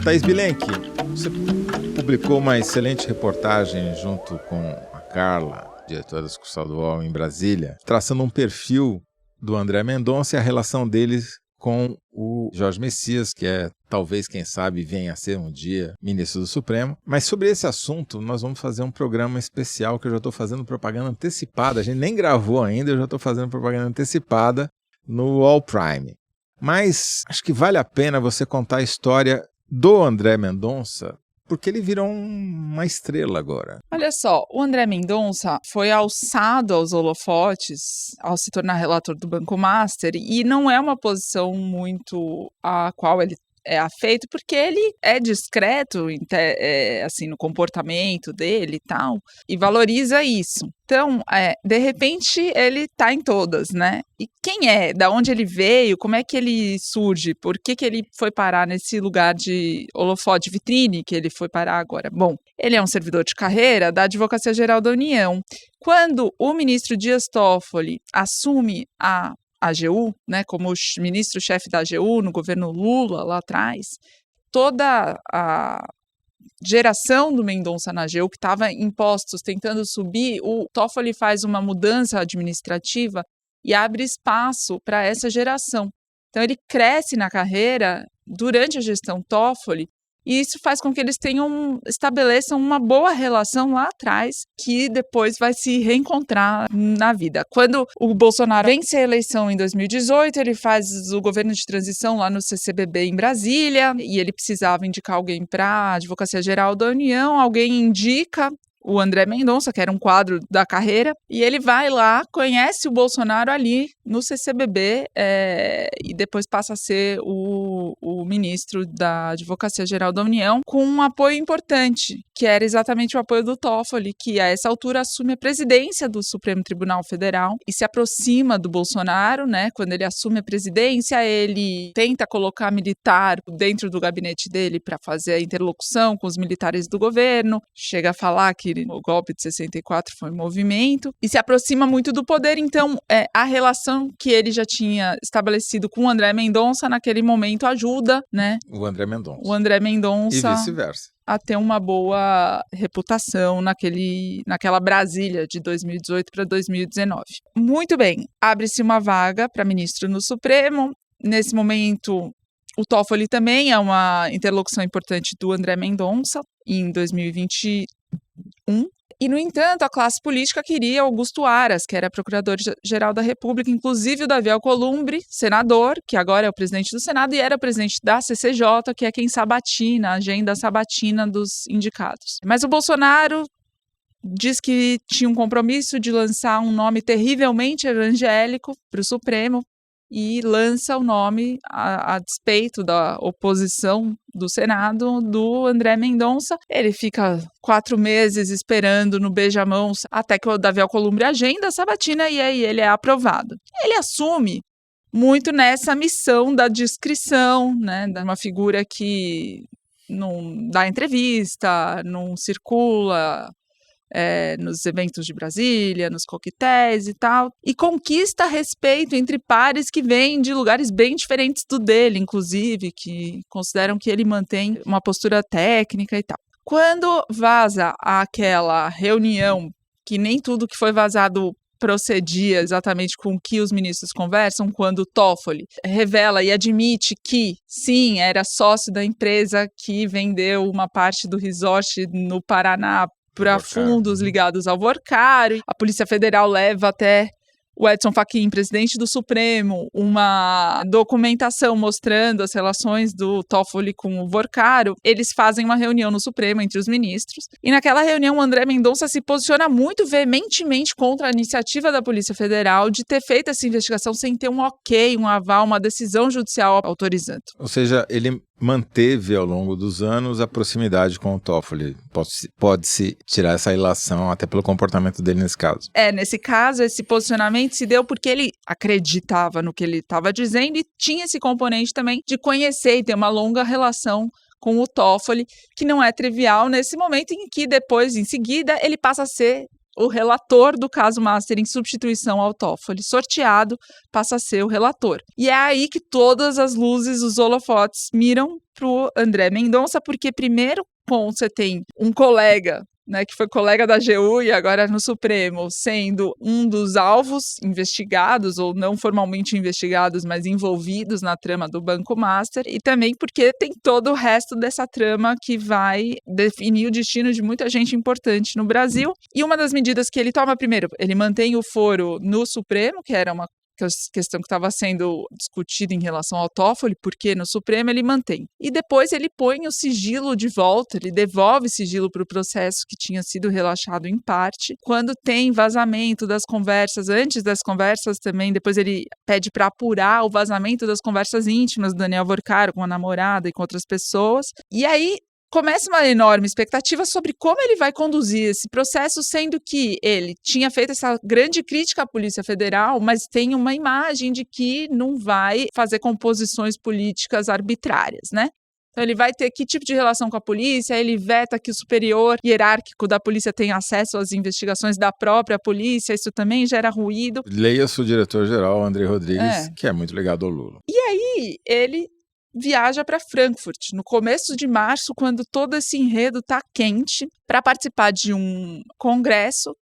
Thaís Bilenque, você publicou uma excelente reportagem junto com a Carla, diretora da sucursal do UOL em Brasília, traçando um perfil do André Mendonça e a relação deles com o Jorge Messias, que é, talvez, quem sabe, venha a ser um dia ministro do Supremo. Mas sobre esse assunto, nós vamos fazer um programa especial que eu já estou fazendo propaganda antecipada. A gente nem gravou ainda, eu já estou fazendo propaganda antecipada no UOL Prime. Mas acho que vale a pena você contar a história do André Mendonça, porque ele virou uma estrela agora. Olha só, o André Mendonça foi alçado aos holofotes ao se tornar relator do Banco Master, e não é uma posição muito a qual ele é afeito, porque ele é discreto assim, no comportamento dele e tal, e valoriza isso. Então, de repente, ele está em todas, né? E quem é? Da onde ele veio? Como é que ele surge? Por que ele foi parar nesse lugar de holofote, vitrine que ele foi parar agora? Bom, ele é um servidor de carreira da Advocacia Geral da União. Quando o ministro Dias Toffoli assume a AGU, né, como ministro-chefe da AGU no governo Lula lá atrás, toda a geração do Mendonça na AGU, que estava em postos tentando subir, o Toffoli faz uma mudança administrativa e abre espaço para essa geração. Então ele cresce na carreira durante a gestão Toffoli, e isso faz com que eles estabeleçam uma boa relação lá atrás, que depois vai se reencontrar na vida. Quando o Bolsonaro vence a eleição em 2018, ele faz o governo de transição lá no CCBB em Brasília, e ele precisava indicar alguém para a Advocacia Geral da União, alguém indica o André Mendonça, que era um quadro da carreira, e ele vai lá, conhece o Bolsonaro ali no CCBB, e depois passa a ser o ministro da Advocacia Geral da União, com um apoio importante, que era exatamente o apoio do Toffoli, que a essa altura assume a presidência do Supremo Tribunal Federal e se aproxima do Bolsonaro, né? Quando ele assume a presidência, ele tenta colocar militar dentro do gabinete dele para fazer a interlocução com os militares do governo, chega a falar que o golpe de 64 foi um movimento, e se aproxima muito do poder. Então, a relação que ele já tinha estabelecido com o André Mendonça naquele momento ajuda, né? O André Mendonça. O André Mendonça. E vice-versa. A ter uma boa reputação naquela Brasília de 2018 para 2019. Muito bem, abre-se uma vaga para ministro no Supremo. Nesse momento, o Toffoli também é uma interlocução importante do André Mendonça, em 2021. E, no entanto, a classe política queria Augusto Aras, que era procurador-geral da República, inclusive o Davi Alcolumbre, senador, que agora é o presidente do Senado, e era o presidente da CCJ, que é quem sabatina, a agenda sabatina dos indicados. Mas o Bolsonaro diz que tinha um compromisso de lançar um nome terrivelmente evangélico para o Supremo, e lança o nome, a despeito da oposição do Senado, do André Mendonça. Ele fica 4 meses esperando no beijamãos até que o Davi Alcolumbre agenda a sabatina, e aí ele é aprovado. Ele assume muito nessa missão da discrição, né, de uma figura que não dá entrevista, não circula nos eventos de Brasília, nos coquetéis e tal, e conquista respeito entre pares que vêm de lugares bem diferentes do dele, inclusive, que consideram que ele mantém uma postura técnica e tal. Quando vaza aquela reunião, que nem tudo que foi vazado procedia exatamente com o que os ministros conversam, quando o Toffoli revela e admite que, sim, era sócio da empresa que vendeu uma parte do resort no Paraná para fundos ligados ao Vorcário. A Polícia Federal leva até o Edson Fachin, presidente do Supremo, uma documentação mostrando as relações do Toffoli com o Vorcário. Eles fazem uma reunião no Supremo entre os ministros, e naquela reunião o André Mendonça se posiciona muito veementemente contra a iniciativa da Polícia Federal de ter feito essa investigação sem ter um ok, um aval, uma decisão judicial autorizando. Ou seja, ele manteve ao longo dos anos a proximidade com o Toffoli. Pode-se tirar essa ilação até pelo comportamento dele nesse caso. Nesse caso, esse posicionamento se deu porque ele acreditava no que ele estava dizendo e tinha esse componente também de conhecer e ter uma longa relação com o Toffoli, que não é trivial nesse momento em que depois, em seguida, ele passa a ser o relator do caso Master em substituição ao Toffoli, sorteado, passa a ser o relator. E é aí que todas as luzes, os holofotes, miram para o André Mendonça, porque primeiro, você tem um colega, né, que foi colega da AGU e agora no Supremo, sendo um dos alvos investigados, ou não formalmente investigados, mas envolvidos na trama do Banco Master, e também porque tem todo o resto dessa trama que vai definir o destino de muita gente importante no Brasil. E uma das medidas que ele toma, primeiro, ele mantém o foro no Supremo, que era uma questão que estava sendo discutida em relação ao Toffoli, porque no Supremo ele mantém. E depois ele põe o sigilo de volta, ele devolve sigilo para o processo que tinha sido relaxado em parte. Quando tem vazamento das conversas, antes das conversas também, depois ele pede para apurar o vazamento das conversas íntimas do Daniel Vorcaro com a namorada e com outras pessoas. E aí começa uma enorme expectativa sobre como ele vai conduzir esse processo, sendo que ele tinha feito essa grande crítica à Polícia Federal, mas tem uma imagem de que não vai fazer composições políticas arbitrárias, né? Então ele vai ter que tipo de relação com a polícia, ele veta que o superior hierárquico da polícia tenha acesso às investigações da própria polícia, isso também gera ruído. Leia-se o diretor-geral, André Rodrigues, que é muito ligado ao Lula. E aí ele viaja para Frankfurt, no começo de março, quando todo esse enredo está quente, para participar de um congresso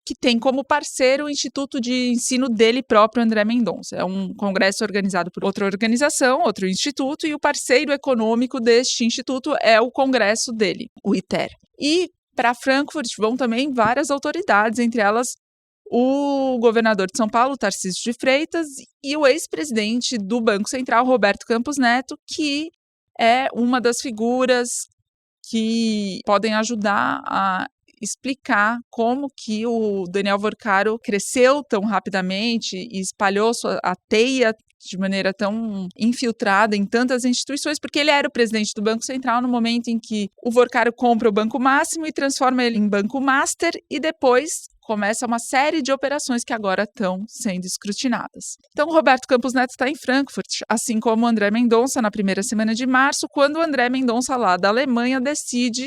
que tem como parceiro o Instituto de Ensino dele próprio, André Mendonça. É um congresso organizado por outra organização, outro instituto, e o parceiro econômico deste instituto é o congresso dele, o ITER. E para Frankfurt vão também várias autoridades, entre elas o governador de São Paulo, Tarcísio de Freitas, e o ex-presidente do Banco Central, Roberto Campos Neto, que é uma das figuras que podem ajudar a explicar como que o Daniel Vorcaro cresceu tão rapidamente e espalhou a teia de maneira tão infiltrada em tantas instituições, porque ele era o presidente do Banco Central no momento em que o Vorcaro compra o Banco Máximo e transforma ele em Banco Master, e depois começa uma série de operações que agora estão sendo escrutinadas. Então, o Roberto Campos Neto está em Frankfurt, assim como o André Mendonça, na primeira semana de março, quando o André Mendonça, lá da Alemanha,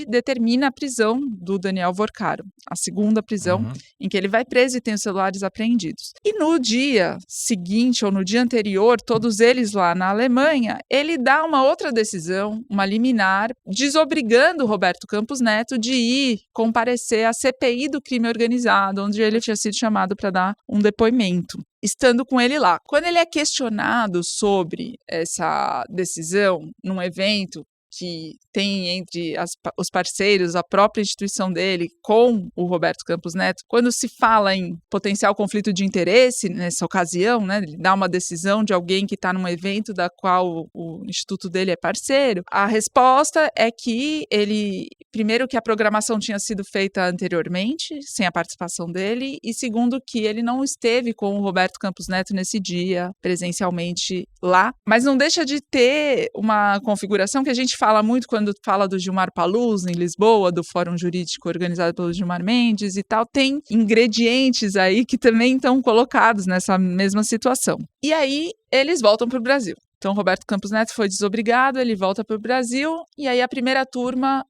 determina a prisão do Daniel Vorcaro, a segunda prisão em que ele vai preso e tem os celulares apreendidos. E no dia seguinte, ou no dia anterior, todos eles lá na Alemanha, ele dá uma outra decisão, uma liminar, desobrigando o Roberto Campos Neto de ir comparecer à CPI do crime organizado, onde ele tinha sido chamado para dar um depoimento, estando com ele lá. Quando ele é questionado sobre essa decisão num evento que tem entre os parceiros, a própria instituição dele com o Roberto Campos Neto, quando se fala em potencial conflito de interesse nessa ocasião, né, ele dá uma decisão de alguém que está num evento da qual o instituto dele é parceiro, a resposta é que ele, primeiro, que a programação tinha sido feita anteriormente, sem a participação dele, e segundo, que ele não esteve com o Roberto Campos Neto nesse dia, presencialmente lá, mas não deixa de ter uma configuração que a gente fala muito quando fala do Gilmar Palus em Lisboa, do Fórum Jurídico organizado pelo Gilmar Mendes e tal, tem ingredientes aí que também estão colocados nessa mesma situação. E aí eles voltam para o Brasil. Então, Roberto Campos Neto foi desobrigado, ele volta para o Brasil, e aí a primeira turma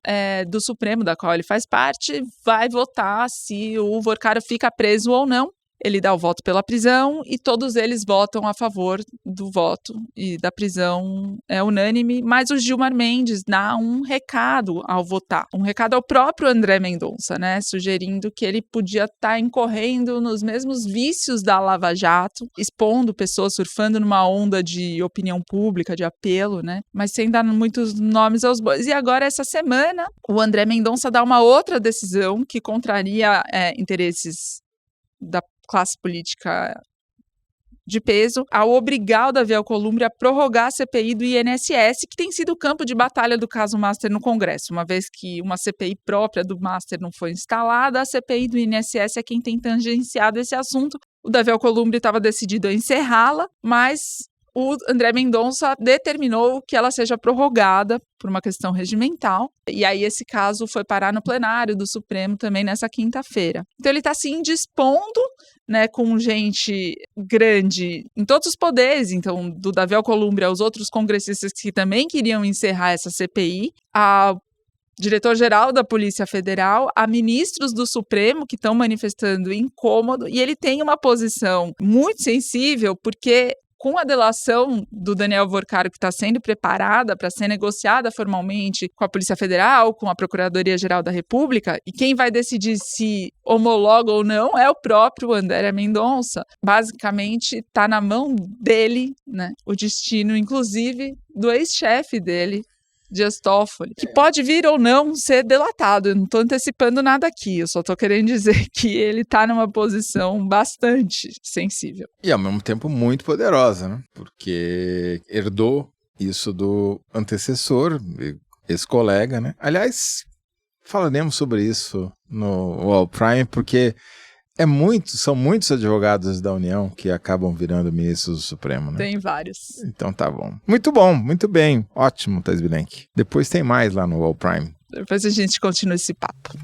do Supremo, da qual ele faz parte, vai votar se o Vorcaro fica preso ou não. Ele dá o voto pela prisão e todos eles votam a favor do voto e da prisão unânime, mas o Gilmar Mendes dá um recado ao votar, um recado ao próprio André Mendonça, né, sugerindo que ele podia estar incorrendo nos mesmos vícios da Lava Jato, expondo pessoas, surfando numa onda de opinião pública, de apelo, né, mas sem dar muitos nomes aos bois. E agora, essa semana, o André Mendonça dá uma outra decisão que contraria interesses da classe política de peso, ao obrigar o Davi Alcolumbre a prorrogar a CPI do INSS, que tem sido o campo de batalha do caso Master no Congresso. Uma vez que uma CPI própria do Master não foi instalada, a CPI do INSS é quem tem tangenciado esse assunto. O Davi Alcolumbre estava decidido a encerrá-la, mas o André Mendonça determinou que ela seja prorrogada por uma questão regimental, e aí esse caso foi parar no plenário do Supremo também nessa quinta-feira. Então ele está se indispondo, né, com gente grande em todos os poderes, então do Davi Alcolumbre aos outros congressistas que também queriam encerrar essa CPI, a diretor-geral da Polícia Federal, a ministros do Supremo que estão manifestando incômodo, e ele tem uma posição muito sensível, porque com a delação do Daniel Vorcaro, que está sendo preparada para ser negociada formalmente com a Polícia Federal, com a Procuradoria-Geral da República, e quem vai decidir se homologa ou não é o próprio André Mendonça. Basicamente, está na mão dele, né, o destino, inclusive, do ex-chefe dele, Dias Toffoli, que pode vir ou não ser delatado. Eu não estou antecipando nada aqui, eu só estou querendo dizer que ele está numa posição bastante sensível. E ao mesmo tempo muito poderosa, né? Porque herdou isso do antecessor, ex-colega, né? Aliás, falaremos sobre isso no UOL Prime, porque são muitos advogados da União que acabam virando ministros do Supremo, né? Tem vários. Então tá bom. Muito bom, muito bem. Ótimo, Thaís Bilenque. Depois tem mais lá no UOL Prime. Depois a gente continua esse papo.